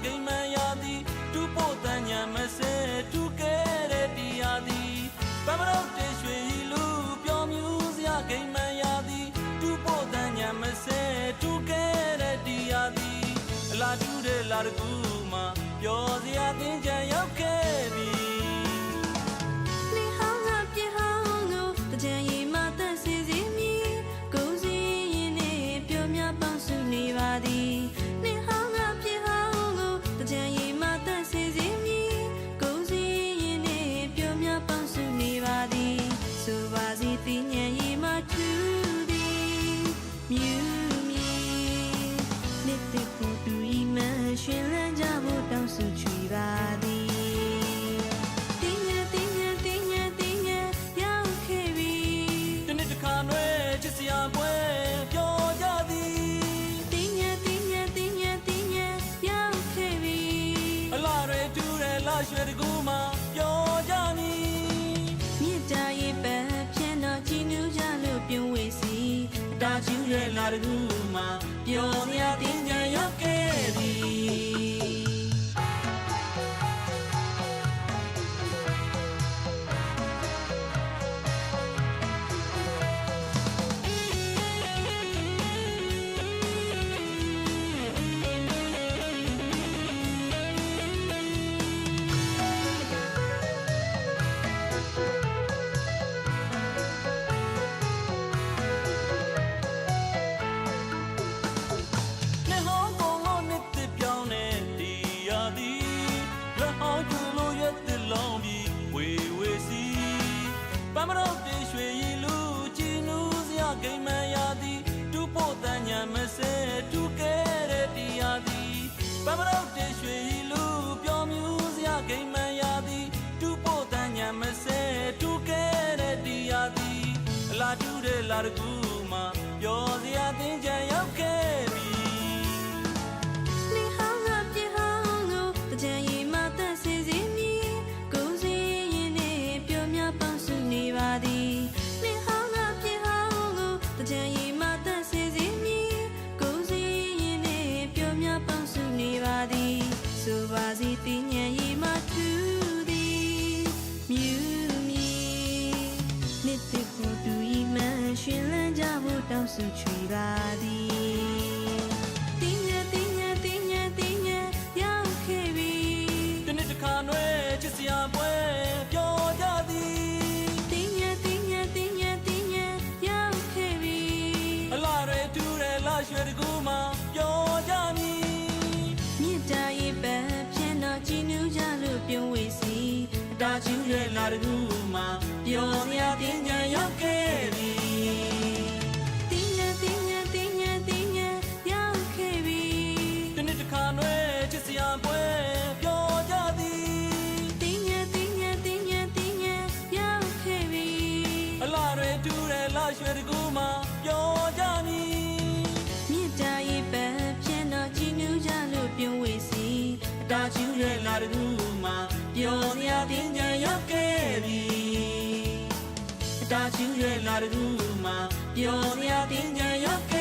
ကိမန်ရာသည်တူဖို့တန်ညာမစဲတူကဲတဲ့တရားသည်ပမရုတ်တေရွှေလူပျော်မြူးစရာကိမန်ရာသည်တူဖို့တန်ညာမစဲတူကဲတဲ့တရားသည်အလားတူတဲ့လာတကူမှာပျော်စရာသင်္ကြန်ရောက်ခဲ့ပြီနေဟောင်းကပြဟောင်းကိုတကြံရီမသက်စီစီမြည်ကိုစီရင်နေပျော်မြပေါင်းစုနေပါသည်နေဟောင်းကပြဟောင်းကိုတကြံရီမသက်စီစီမြည်ကိုစီရင်နေပျော်မြပေါင်းစုနေပါသည်ဆိုပါစီတင်ញံရီမထူသည်မြူမြည်နှစ်သက်ကိုတူရီမရှင်လန်းကြဖို့တောင်းစုချွေပါသည်ချစ်စရာပွဲပျော်ကြသည်တင်းညက်တင်းညက်တင်းညက်တင်းညက်ရောက်ခဲ့ပြီအလားတွေတူတယ်လှရွှေတကူမှာပျော်ကြမည်မြစ်တာရဲ့ပန်းဖြန်းတော့ကြည်နူးကြလို့ပြုံးဝေစီအတာကျူးရဲ့လာတကူမှာပျော်စရာတင်းကြံရောက်ခဲ့သည်ပမရုတ်တေရွှေရီလူကြည်နူးစရာကိမန်ရာသည်တူဖို့တန်ညာမစဲတူကဲတဲ့တရားသည်ပမရုတ်တေရွှေရီလူပျော်မြူးစရာကိမန်ရာသည်တူဖို့တန်ညာမစဲတူကဲတဲ့တရားသည်အလားတူတဲ့လာတကူမှာပျော်စရာသင်္ကြန်ရောက်ခဲ့ပြီနေဟောင်းကပြဟောင်းကိုတကြံရီမသက်စီစီမြည်ကိုစီရင်နေပျော်မြပေါင်းစုနေပါသည်နေဟောင်းကပြဟောင်းကိုတကြံရီမသက်စီစီမြည်ကိုစီရင်နေပျော်မြပေါင်းစုနေပါသည်ဆိုပါစီတင်ញံရီမထူသည်မြူမြည်နှစ်သက်ကိုတူရီမရှင်လန်းကြဖို့တောင်းစုချွေပါသည်တင်းညက်တင်းညက်တင်းညက်တင်းညက်ရောက်ခဲ့ပြီဒီနေ့တစ်ခါနွဲချစ်စရာပွဲပျော်ကြသည်တင်းညက်တင်းညက်တင်းညက်တင်းညက်ရောက်ခဲ့ပြီအလားတွေတူတယ်လှရွှေတကူမှာပျော်ကြမည်မြစ်တာရဲ့ပန်းဖြန်းတော့ကြည်နူးကြလို့ပြုံးဝေစီအတာကျူးရဲ့လာတကူမှာပျော်စရာတင်းကြံရောက်ခဲ့သည်တင်းညက်တင်းညက်တင်းညက်တင်းညက်ရောက်ခဲ့ပြီဒီနေ့တစ်ခါနွဲချစ်စရာပွဲပျော်ကြသည်တင်းညက်တင်းညက်တင်းညက်တင်းညက်ရောက်ခဲ့ပြီအလားတွေတူတယ်လှရွှေတကူမှာပျော်ကြမည်မြစ်တာရဲ့ပန်းဖြန်းတော့ကြည်နူးကြလို့ပြုံးဝေစီအတာကျူးရဲ့လာတကူမှာပျော်စရာတင်းကြံရောက်ခဲ့ပြီအတာကျူးရဲ့လာတကူမှာပျော်စရာတင်းကြံရောက်ခဲ့